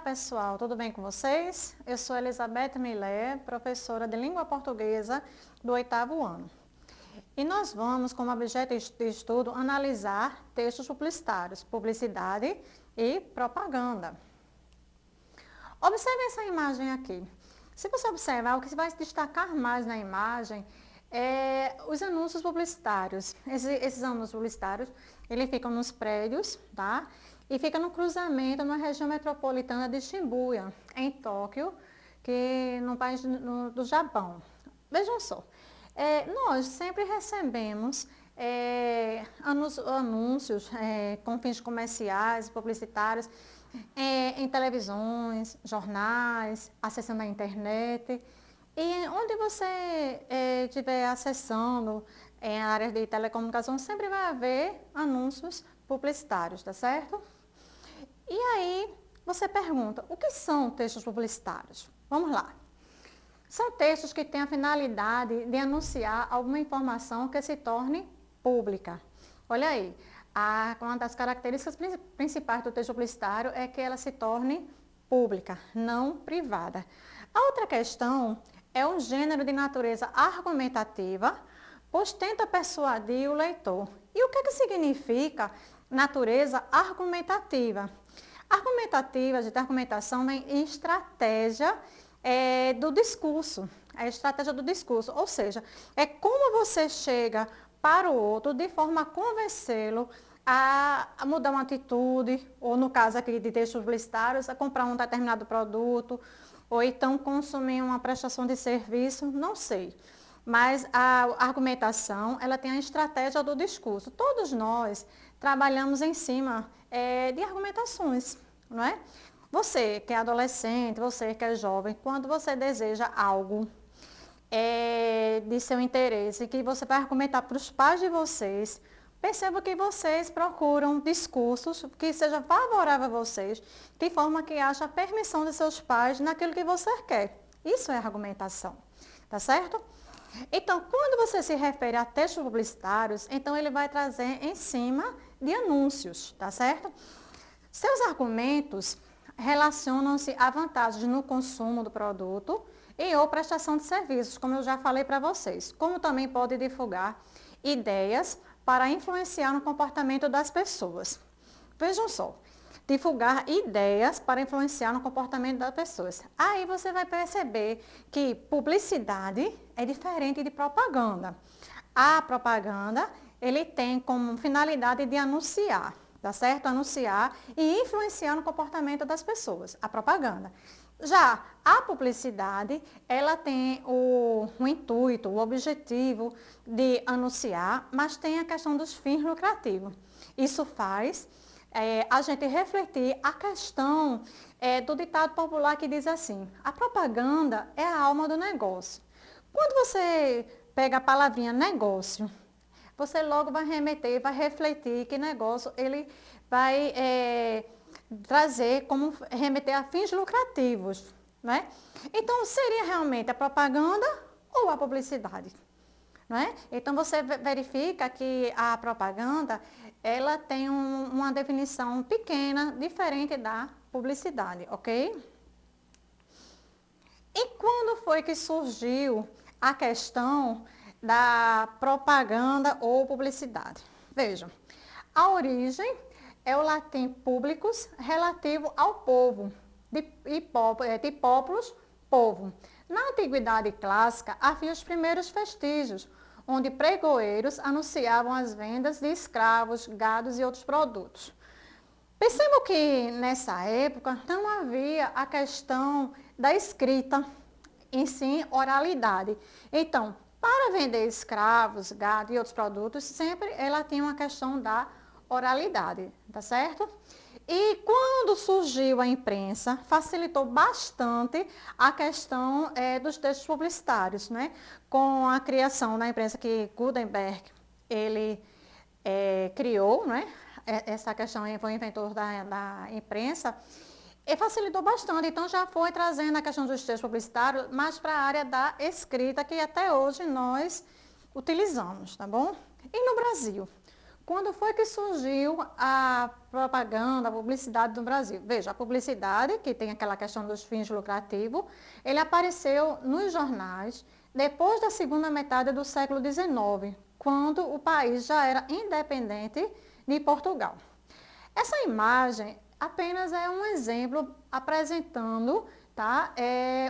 pessoal, tudo bem com vocês? Eu sou Elizabeth Milé, professora de língua portuguesa do 8º ano. E nós vamos, como objeto de estudo, analisar textos publicitários, publicidade e propaganda. Observe essa imagem aqui. Se você observar, o que vai se destacar mais na imagem é os anúncios publicitários. Esses anúncios publicitários, eles ficam nos prédios, tá? E fica no cruzamento na região metropolitana de Shibuya, em Tóquio, que no país do Japão. Vejam só, nós sempre recebemos anúncios com fins comerciais, publicitários, em televisões, jornais, acessando a internet. E onde você estiver acessando em áreas de telecomunicação, sempre vai haver anúncios publicitários, tá certo? E aí, você pergunta, o que são textos publicitários? Vamos lá. São textos que têm a finalidade de anunciar alguma informação que se torne pública. Olha aí, uma das características principais do texto publicitário é que ela se torne pública, não privada. A outra questão é um gênero de natureza argumentativa, pois tenta persuadir o leitor. E o que significa natureza argumentativa? Argumentativa, de argumentação, vem em estratégia do discurso, a estratégia do discurso, ou seja, é como você chega para o outro de forma a convencê-lo a mudar uma atitude, ou no caso aqui de textos publicitários, a comprar um determinado produto, ou então consumir uma prestação de serviço, não sei. Mas a argumentação, ela tem a estratégia do discurso. Todos nós trabalhamos em cima de argumentações, não é? Você que é adolescente, você que é jovem, quando você deseja algo de seu interesse, que você vai argumentar para os pais de vocês, perceba que vocês procuram discursos que sejam favoráveis a vocês, de forma que haja permissão de seus pais naquilo que você quer. Isso é argumentação, tá certo? Então, quando você se refere a textos publicitários, então ele vai trazer em cima de anúncios, tá certo? Seus argumentos relacionam-se a vantagens no consumo do produto e ou prestação de serviços, como eu já falei para vocês, como também pode divulgar ideias para influenciar no comportamento das pessoas. Vejam só, divulgar ideias para influenciar no comportamento das pessoas. Aí você vai perceber que publicidade é diferente de propaganda. A propaganda, ele tem como finalidade de anunciar, tá certo? Anunciar e influenciar no comportamento das pessoas, a propaganda. Já a publicidade, ela tem o intuito, o objetivo de anunciar, mas tem a questão dos fins lucrativos. Isso faz a gente refletir a questão do ditado popular que diz assim, a propaganda é a alma do negócio. Quando você pega a palavrinha negócio, você logo vai remeter, vai refletir que negócio ele vai trazer como remeter a fins lucrativos, né? Então, seria realmente a propaganda ou a publicidade? Não é? Então, você verifica que a propaganda, ela tem uma definição pequena, diferente da publicidade, ok? E quando foi que surgiu a questão da propaganda ou publicidade? Vejam, a origem é o latim publicus relativo ao povo, de populus, povo. Na Antiguidade Clássica, havia os primeiros vestígios, onde pregoeiros anunciavam as vendas de escravos, gados e outros produtos. Percebam que nessa época não havia a questão da escrita, em si, oralidade. Então, para vender escravos, gado e outros produtos, sempre ela tinha uma questão da oralidade, tá certo? E quando surgiu a imprensa, facilitou bastante a questão dos textos publicitários, né? Com a criação da imprensa que Gutenberg, ele criou, né? Essa questão, foi o inventor da imprensa, e facilitou bastante, então já foi trazendo a questão dos textos publicitários mais para a área da escrita, que até hoje nós utilizamos, tá bom? E no Brasil? Quando foi que surgiu a propaganda, a publicidade no Brasil? Veja, a publicidade, que tem aquela questão dos fins lucrativos, ele apareceu nos jornais depois da segunda metade do século XIX, quando o país já era independente de Portugal. Essa imagem apenas é um exemplo apresentando, tá,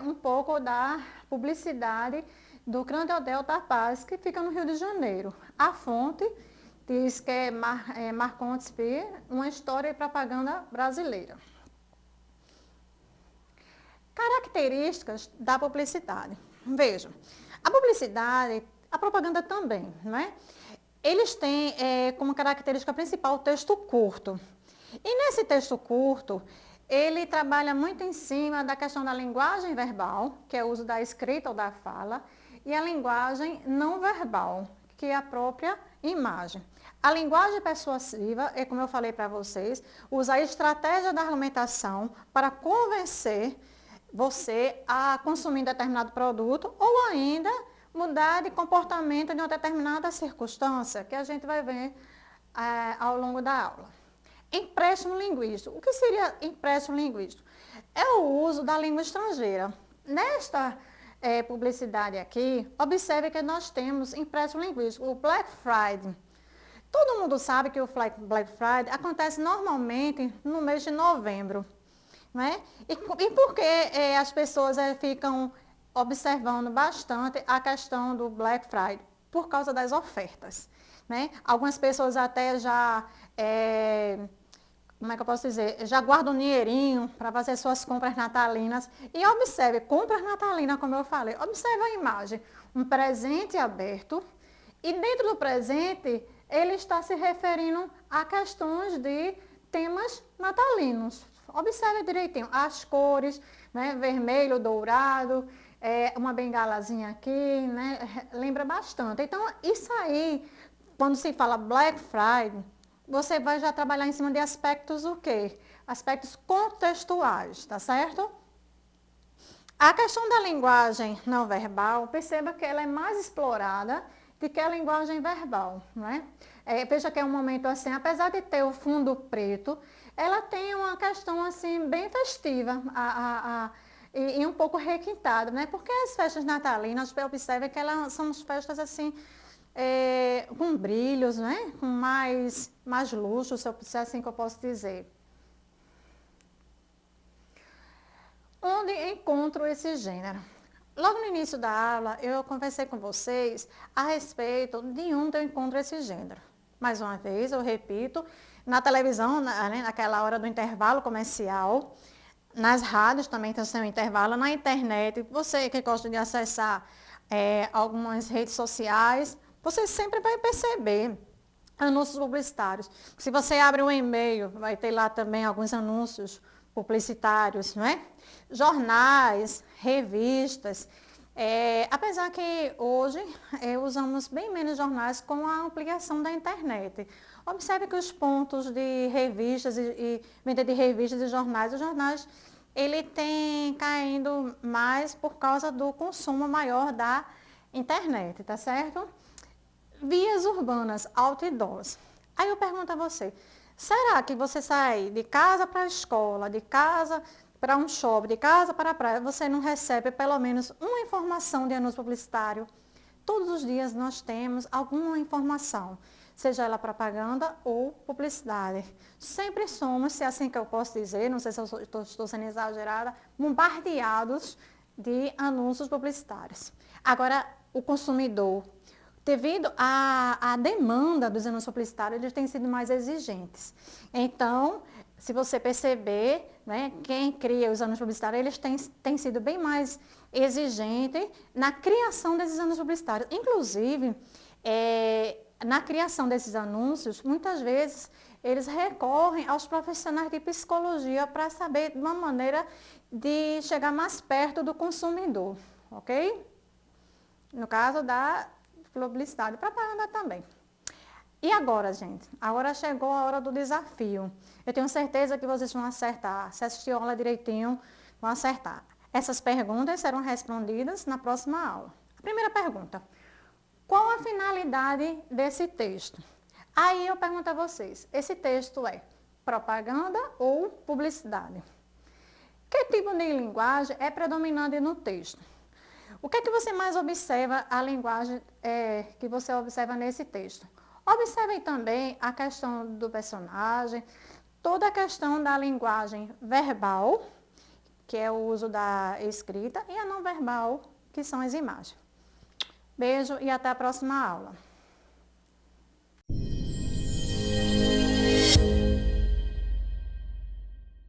um pouco da publicidade do Grande Hotel da Paz, que fica no Rio de Janeiro. A fonte diz que é Marcondes Peer, uma história e propaganda brasileira. Características da publicidade. Vejam, a publicidade, a propaganda também, não é? Eles têm como característica principal o texto curto. E nesse texto curto, ele trabalha muito em cima da questão da linguagem verbal, que é o uso da escrita ou da fala, e a linguagem não verbal, que é a própria imagem. A linguagem persuasiva, é como eu falei para vocês, usa a estratégia da argumentação para convencer você a consumir determinado produto ou ainda mudar de comportamento de uma determinada circunstância, que a gente vai ver ao longo da aula. Empréstimo linguístico. O que seria empréstimo linguístico? É o uso da língua estrangeira. Nesta publicidade aqui, observe que nós temos empréstimo linguístico, o Black Friday. Todo mundo sabe que o Black Friday acontece normalmente no mês de novembro. Né? E por que as pessoas ficam observando bastante a questão do Black Friday? Por causa das ofertas. Né? Algumas pessoas até já, como é que eu posso dizer, já guardam um dinheirinho para fazer suas compras natalinas. E observe, compras natalinas, como eu falei, observe a imagem, um presente aberto e dentro do presente ele está se referindo a questões de temas natalinos. Observe direitinho as cores, né, vermelho, dourado, uma bengalazinha aqui, né, lembra bastante. Então, isso aí, quando se fala Black Friday, você vai já trabalhar em cima de aspectos o quê? Aspectos contextuais, tá certo? A questão da linguagem não verbal, perceba que ela é mais explorada do que a linguagem verbal, né? Veja que é um momento assim, apesar de ter o fundo preto, ela tem uma questão assim bem festiva e um pouco requintada, né? Porque as festas natalinas, observa que elas são festas assim, com brilhos, né? Com mais luxo, se é assim que eu posso dizer. Onde encontro esse gênero? Logo no início da aula, eu conversei com vocês a respeito de onde eu encontro esse gênero. Mais uma vez, eu repito, na televisão, naquela hora do intervalo comercial, nas rádios também tem o seu intervalo, na internet, você que gosta de acessar algumas redes sociais, você sempre vai perceber anúncios publicitários. Se você abre um e-mail, vai ter lá também alguns anúncios publicitários, não é? Jornais, revistas. Apesar que hoje usamos bem menos jornais com a ampliação da internet. Observe que os pontos de revistas e venda de revistas e jornais, os jornais, ele tem caindo mais por causa do consumo maior da internet, tá certo? Vias urbanas, outdoors. Aí eu pergunto a você, será que você sai de casa para a escola, de casa para um shopping, de casa para a praia, você não recebe pelo menos uma informação de anúncio publicitário? Todos os dias nós temos alguma informação, seja ela propaganda ou publicidade. Sempre somos, se é assim que eu posso dizer, não sei se eu estou sendo exagerada, bombardeados de anúncios publicitários. Agora, o consumidor, devido à demanda dos anúncios publicitários, eles têm sido mais exigentes. Então, se você perceber, né, quem cria os anúncios publicitários, eles têm sido bem mais exigentes na criação desses anúncios publicitários. Inclusive, na criação desses anúncios, muitas vezes, eles recorrem aos profissionais de psicologia para saber de uma maneira de chegar mais perto do consumidor, ok? No caso da publicidade, propaganda também. E agora, gente? Agora chegou a hora do desafio. Eu tenho certeza que vocês vão acertar. Se assistir a aula direitinho, vão acertar. Essas perguntas serão respondidas na próxima aula. A primeira pergunta. Qual a finalidade desse texto? Aí eu pergunto a vocês, esse texto é propaganda ou publicidade? Que tipo de linguagem é predominante no texto? O que é que você mais observa a linguagem que você observa nesse texto? Observem também a questão do personagem, toda a questão da linguagem verbal, que é o uso da escrita, e a não verbal, que são as imagens. Beijo e até a próxima aula.